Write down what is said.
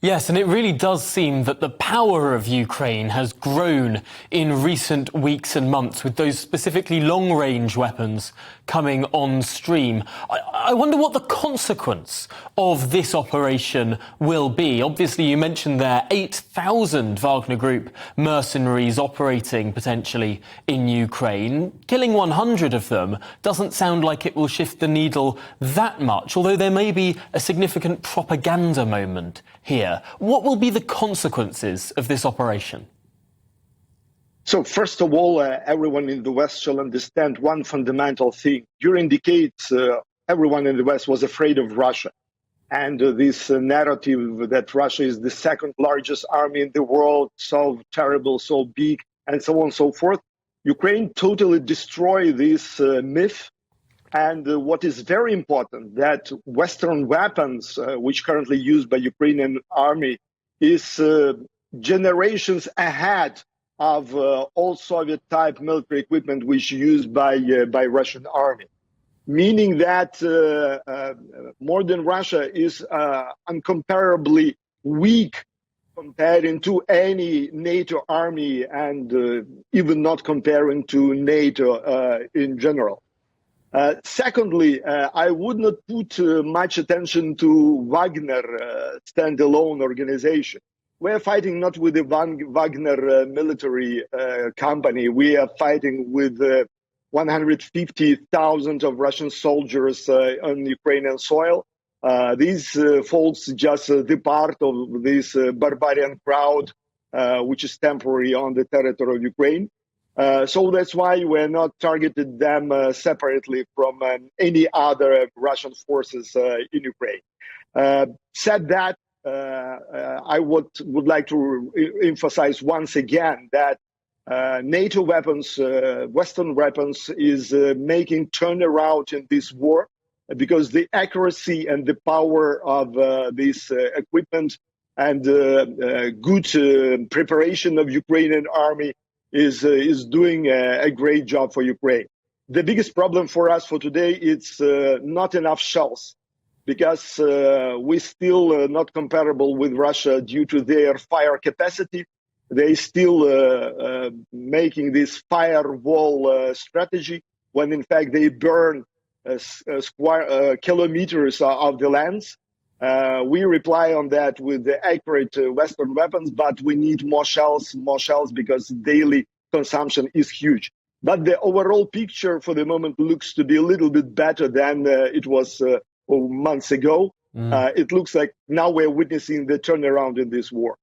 Yes, and it really does seem that the power of Ukraine has grown in recent weeks and months, with those specifically long-range weapons coming on stream. I wonder what the consequence of this operation will be. Obviously, you mentioned there 8,000 Wagner Group mercenaries operating potentially in Ukraine. Killing 100 of them doesn't sound like it will shift the needle that much, although there may be a significant propaganda moment here. What will be the consequences of this operation? So first of all, everyone in the West shall understand one fundamental thing. During decades, everyone in the West was afraid of Russia. And this narrative that Russia is the second largest army in the world, so terrible, so big, and so on and so forth. Ukraine totally destroyed this myth. And what is very important, that Western weapons, which currently used by Ukrainian army, is generations ahead of all Soviet-type military equipment which used by Russian army. Meaning that modern Russia is incomparably weak comparing to any NATO army, and even not comparing to NATO in general. Secondly, I would not put much attention to Wagner standalone organization. We are fighting not with the Wagner military company. We are fighting with 150,000 of Russian soldiers on Ukrainian soil. These folks just the part of this barbarian crowd, which is temporary on the territory of Ukraine. So that's why we're not targeted them separately from any other Russian forces in Ukraine. Said that, I would like to emphasize once again that NATO weapons, Western weapons, is making turnaround in this war, because the accuracy and the power of this equipment and good preparation of Ukrainian army is doing a great job for Ukraine. The biggest problem for us for today is not enough shells, because we're still not comparable with Russia due to their fire capacity. They still making this firewall strategy, when in fact they burn square kilometers of the lands. We rely on that with the accurate Western weapons, but we need more shells, because daily consumption is huge. But the overall picture for the moment looks to be a little bit better than it was months ago. It looks like now we're witnessing the turnaround in this war.